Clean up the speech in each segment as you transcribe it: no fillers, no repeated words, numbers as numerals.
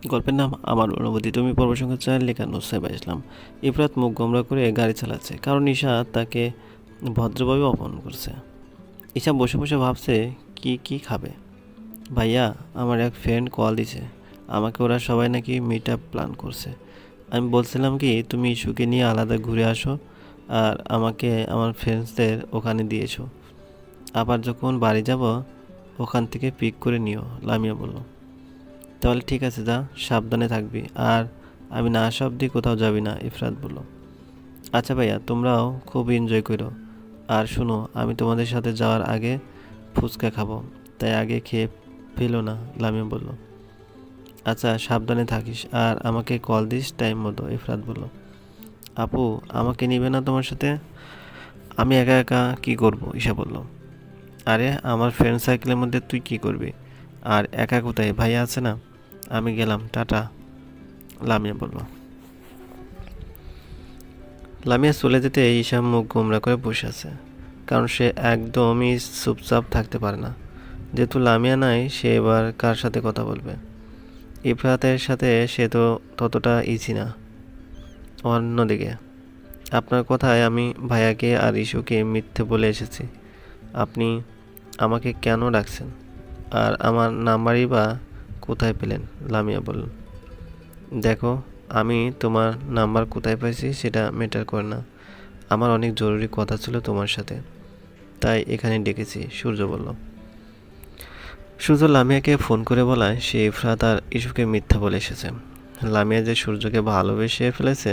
গল্পের নাম আমার অনুভূতি, তুমি পর্ব সংখ্যা 4, লেখা নুসাইবা ইসলাম। ইফরাত মুখ গোমড়া করে গাড়ি চালাচ্ছে, কারণ ঈশা তাকে ভদ্রভাবে অপমান করছে। ঈশা বসে বসে ভাবছে কি কি খাবে। ভাইয়া, আমার এক ফ্রেন্ড কল দিছে, আমাকে ওরা সবাই নাকি মিট আপ প্ল্যান করছে। আমি বলছিলাম কি তুমি ইস্যুকে নিয়ে আলাদা ঘুরে আসো, আর আমাকে আমার ফ্রেন্ডসদের ওখানে দিয়েছো। আবার যখন বাড়ি যাব ওখান থেকে পিক করে নিও, লামিয়া বলল। তাহলে ঠিক আছে, যা, সাবধানে থাকবি, আর আমি না আসা অবধি কোথাও যাবি না, ইফরাত বলল। আচ্ছা ভাইয়া, তোমরাও খুব এনজয় করো। আর শোনো, আমি তোমাদের সাথে যাওয়ার আগে ফুচকা খাবো, তাই আগে খেয়ে ফেলো না, লামিয়া বলল। আচ্ছা, সাবধানে থাকিস আর আমাকে কল দিস টাইম মতো, ইফরাত বলল। আপু, আমাকে নিবে না তোমার সাথে? আমি একা একা কি করব, ঈশা বলল। আরে, আমার ফ্রেন্ড সার্কেলের মধ্যে তুই কি করবি? আর একা কোথায়, ভাইয়া আছে না। আমি গেলাম, টাটা, লামিয়া বলল। লামিয়া চলে যেতে ঈশা মুখ গোমড়া করে বসে আছে, কারণ সে একদমই চুপচাপ থাকতে পারে না। যেহেতু লামিয়া নাই, সে এবার কার সাথে কথা বলবে? ইফরাতের সাথে সে তো ততটা ইজি না। অন্যদিকে, আপনার কথায় আমি ভাইয়াকে আর ইস্যুকে মিথ্যে বলে এসেছি। আপনি আমাকে কেন ডাকছেন? আর আমার নাম্বারই বা কোথায় পেলেন, লামিয়া বলল। দেখো, আমি তোমার নাম্বার কোথায় পাইছি সেটা ম্যাটার করে না। আমার অনেক জরুরি কথা ছিল তোমার সাথে, তাই এখানে ডেকেছি, সূর্য বলল। সূর্য লামিয়াকে ফোন করে বলায় সে ইফরাত আর ইস্যুকে মিথ্যা বলে এসেছে। লামিয়া যে সূর্যকে ভালোবেসে ফেলেছে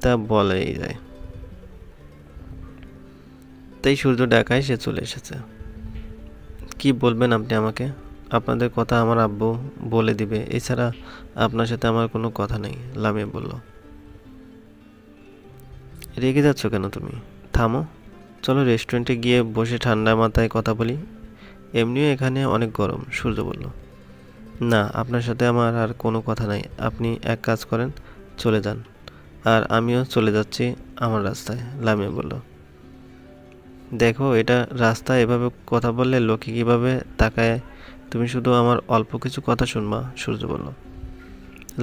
তা বলাই যায়। তাই সূর্য ডাকায় সে চলে এসেছে। কি বলবেন আপনি আমাকে? আপনাদের কথা আমার আব্বু বলে দিবে, এছাড়া আপনার সাথে আমার কোনো কথা নেই, লামিয়া বলল। রেগে যাচ্ছ কেন তুমি? থামো, চলো রেস্টুরেন্টে গিয়ে বসে ঠান্ডা মাথায় কথা বলি। এমনিও এখানে অনেক গরম, সূর্য বলল। না, আপনার সাথে আমার আর কোনো কথা নাই। আপনি এক কাজ করেন, চলে যান, আর আমিও চলে যাচ্ছি আমার রাস্তায়, লামিয়া বলল। দেখো, এটা রাস্তা, এভাবে কথা বললে লোকে কিভাবে তাকায়? তুমি শুধু আমার অল্প কিছু কথা শুনবা, সূর্য বলল।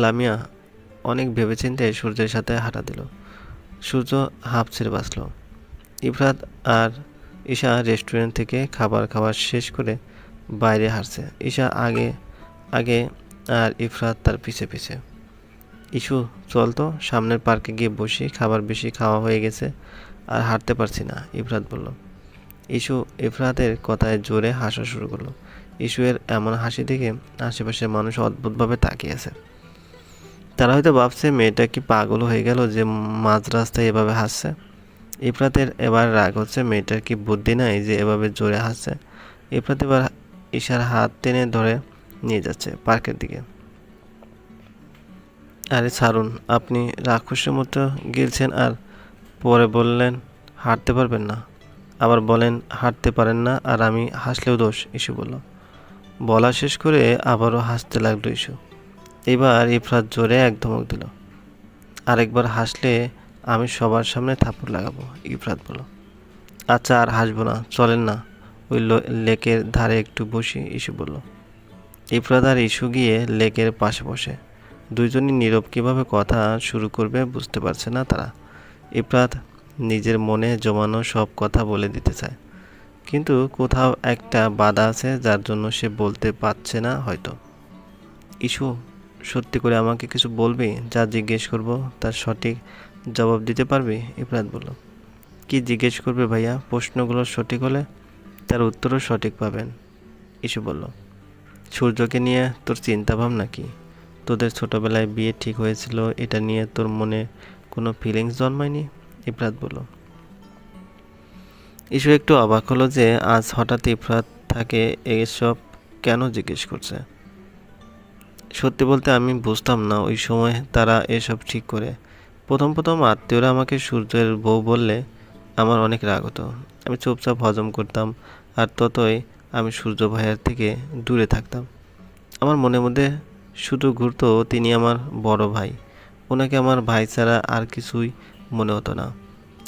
লামিয়া অনেক ভেবেচিন্তে সূর্যের সাথে হাঁটা দিল। সূর্য হাঁপ ছেড়ে বাঁচল। ইফরাত আর ঈশা রেস্টুরেন্ট থেকে খাবার খাওয়া শেষ করে বাইরে হাঁটছে। ঈশা আগে আগে আর ইফরাত তার পিছে পিছে। ইস্যু, চল তো সামনের পার্কে গিয়ে বসি, খাবার বেশি খাওয়া হয়ে গেছে আর হাঁটতে পারছি না, ইফরাত বলল। ইস্যু ইফরাতের কথায় জোরে হাসা শুরু করলো। ইস্যুয়ের এমন হাসি দেখে আশেপাশের মানুষ অদ্ভুতভাবে তাকিয়ে আছে। তারা হয়তো ভাবছে মেয়েটা কি পাগল হয়ে গেল যে মাঝ রাস্তায় এভাবে হাসছে। ইফরাতের এবার রাগ হচ্ছে, মেয়েটার কি বুদ্ধি নাই যে এভাবে জোরে হাসছে। ইফরাত এবার ঈশার হাত টেনে ধরে নিয়ে যাচ্ছে পার্কের দিকে। আরে ছাড়ুন, আপনি রাক্ষসের মতো গিলছেন আর পরে বললেন হাঁটতে পারবেন না, আবার বলেন হাঁটতে পারেন না আর আমি হাসলেও দোষ, ইস্যু বলল। বলা শেষ করে আবারও হাসতে লাগলো ইস্যু। এবার ইফরাত জোরে এক ধমক দিল। আরেকবার হাসলে আমি সবার সামনে থাপ্পড় লাগাবো, ইফরাত বলল। আচ্ছা, আর হাসবো না, চলেন না ওই লেকের ধারে একটু বসি, ইস্যু বলল। ইফরাত আর ইস্যু গিয়ে লেকের পাশে বসে। দুইজনই নীরব, কীভাবে কথা শুরু করবে বুঝতে পারছে না তারা। ইফরাত নিজের মনে জমানো সব কথা বলে দিতে চায়, কিন্তু কোথাও একটা বাধা আছে যার জন্য সে বলতে পারছে না হয়তো। ইস্যু, সত্যি করে আমাকে কিছু বলবি? যা জিজ্ঞেস করব তার সঠিক জবাব দিতে পারবি, ইফরাত বলল। কি জিজ্ঞেস করবে ভাইয়া? প্রশ্নগুলো সঠিক হলে তার উত্তরও সঠিক পাবেন, ইস্যু বলল। সূর্যকে নিয়ে তোর চিন্তা ভাবনা কি? তোদের ছোটবেলায় বিয়ে ঠিক হয়েছিল, এটা নিয়ে তোর মনে কোনো ফিলিংস জন্মায়নি, ইফরাত বলল। ইস্যু একটু অবাক হলো যে আজ হঠাৎ ইফরাত তাকে এসব কেন জিজ্ঞেস করছে। সত্যি বলতে আমি বুঝতাম না ওই সময় তারা এসব ঠিক করে। প্রথম প্রথম আত্মীয়রা আমাকে সূর্যের বউ বললে আমার অনেক রাগ হতো। আমি চুপচাপ হজম করতাম, আর ততই আমি সূর্য ভাইয়ের থেকে দূরে থাকতাম। আমার মনের মধ্যে শুধু ঘুরতো তিনি আমার বড় ভাই, ওনাকে আমার ভাই ছাড়া আর কিছুই মনে হতো না।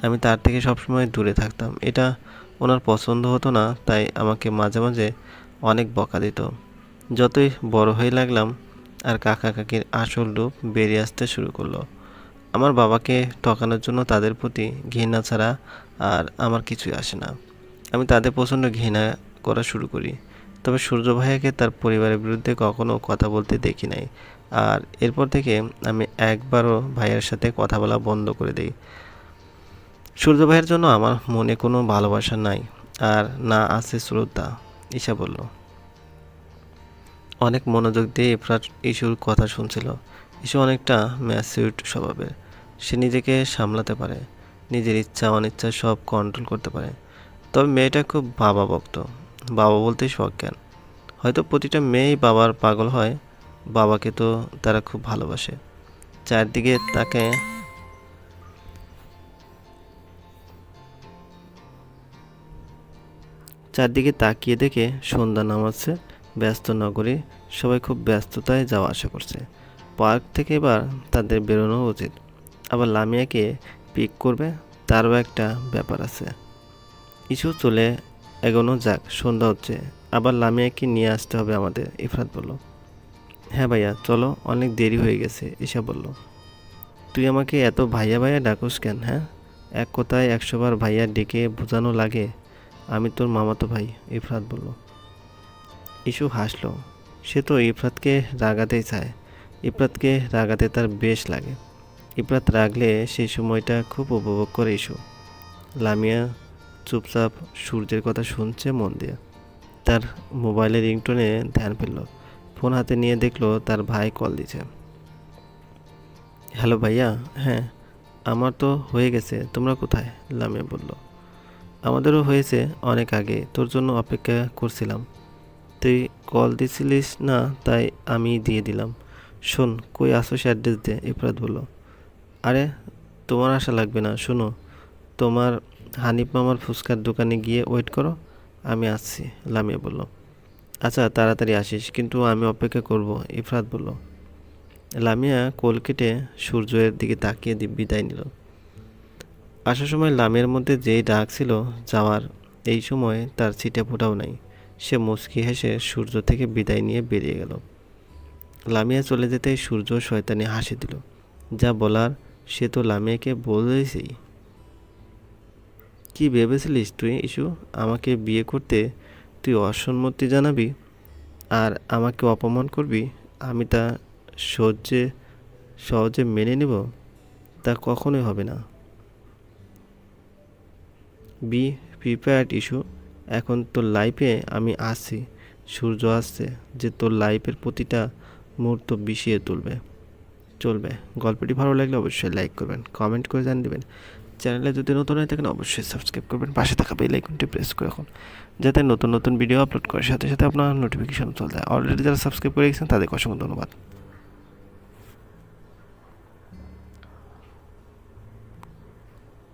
আমি তার থেকে সবসময় দূরে থাকতাম, এটা ওনার পছন্দ হতো না, তাই আমাকে মাঝে মাঝে অনেক বকা দিত। যতই বড় হয়ে লাগলাম আর কাকা কাকির আসল রূপ বেরিয়ে আসতে শুরু করলো। আমার বাবাকে ঠকানোর জন্য তাদের প্রতি ঘৃণা ছাড়া আর আমার কিছুই আসে না। আমি তাদের প্রচণ্ড ঘৃণা করা শুরু করি। তবে সূর্য ভাইয়াকে তার পরিবারের বিরুদ্ধে কখনো কথা বলতে দেখি নাই। আর এরপর থেকে আমি একবারও ভাইয়ার সাথে কথা বলা বন্ধ করে দিই। সূর্য ভাইয়ের জন্য আমার মনে কোনো ভালোবাসা নাই, আর না আছে শ্রদ্ধা, ঈশা বলল। অনেক মনোযোগ দিয়ে ইফরাত ইস্যুর কথা শুনছিল। ইস্যু অনেকটা ম্যাচিউরড স্বভাবের। সে নিজেকে সামলাতে পারে, নিজের ইচ্ছা অনিচ্ছা সব কন্ট্রোল করতে পারে। তবে মেয়েটা খুব বাবা ভক্ত, বাবা বলতেই সজ্ঞান। হয়তো প্রতিটা মেয়েই বাবার পাগল হয়। বাবাকে তো তারা খুব ভালোবাসে। চারদিকে তাকে চারদিকে তাকিয়ে দেখে সন্ধ্যা নামাচ্ছে ব্যস্ত নগরী। সবাই খুব ব্যস্ততায় যাওয়া আসা করছে। পার্ক থেকে এবার তাদের বেরোনো উচিত। আবার লামিয়াকে পিক করবে, তারও একটা ব্যাপার আছে। ইস্যু চলে এগোনো যাক, সন্ধ্যা হচ্ছে। আবার লামিয়াকে নিয়ে আসতে হবে আমাদের, ইফরাত বলল। হ্যাঁ ভাইয়া চলো, অনেক দেরি হয়ে গেছে, ঈশা বলল। তুই আমাকে এত ভাইয়া ভাইয়া ডাকুস কেন? হ্যাঁ, এক কথায় 100 বার ভাইয়া ডেকে বোঝানো লাগে? আমি তোর মামাতো ভাই, ইফরাত বলল। ইস্যু হাসলো। সে তো ইফরাতকে রাগাতেই চায়। ইফরাতকে রাগাতে তার বেশ লাগে। ইফরাত রাগলে সেই সময়টা খুব উপভোগ করে ইস্যু। লামিয়া চুপচাপ সূর্যের কথা শুনছে মন দিয়ে। তার মোবাইলের রিংটোনে ধ্যান ফেলল। ফোন হাতে নিয়ে দেখলো তার ভাই কল দিছে। হ্যালো ভাইয়া। হ্যাঁ, আমার তো হয়ে গেছে, তোমরা কোথায়? লামিয়া বলল। আমাদেরও হয়েছে অনেক আগে, তোর জন্য অপেক্ষা করছিলাম। তুই কল দিছিলিস না, তাই আমি দিয়ে দিলাম। শোন, কই আসো সে অ্যাড্রেস দে, ইফরাত বলল। আরে তোমার আশা লাগবে না, শোনো, তোমার হানিফ মামার ফুচকার দোকানে গিয়ে ওয়েট করো, আমি আসছি, লামিয়া বলল। আচ্ছা তাড়াতাড়ি আসিস, কিন্তু আমি অপেক্ষা করব, ইফরাত বলল। লামিয়া কোল কেটে সূর্যের দিকে তাকিয়ে বিদায় নিল। আসার সময় লামিয়ার মধ্যে যেই ডাক ছিল যাওয়ার, এই সময় তার ছিটে ফোটাও নাই। সে মুচকি হেসে সূর্য থেকে বিদায় নিয়ে বেরিয়ে গেল। লামিয়া চলে যেতেই সূর্য শয়তানি হাসি দিল। যা বলার সে তো লামিয়াকে বলেছেই। কি ভেবেছিলিস তুই ইস্যু? আমাকে বিয়ে করতে তুই অসম্মতি জানাবি আর আমাকে অপমান করবি? আমি তা সহ্যে সহজে মেনে নেব? তা কখনোই হবে না। Be prepared issue. এখন তোর লাইফে আমি আছি। সূর্য আসছে যে তোর লাইফের প্রতিটা মুহূর্ত বিষিয়ে তুলবে। চলবে। গল্পটি ভালো লাগলে অবশ্যই লাইক করবেন, কমেন্ট করে জানিয়ে দেবেন। চ্যানেলে যদি নতুন হয়ে থাকেন অবশ্যই সাবস্ক্রাইব করবেন, পাশে থাকা বেল আইকনটি প্রেস করে রাখুন, যাতে নতুন নতুন ভিডিও আপলোড করার সাথে সাথে আপনার নোটিফিকেশন চলে যায়। অলরেডি যারা সাবস্ক্রাইব করে গেছেন তাদেরকে অসংখ্য ধন্যবাদ।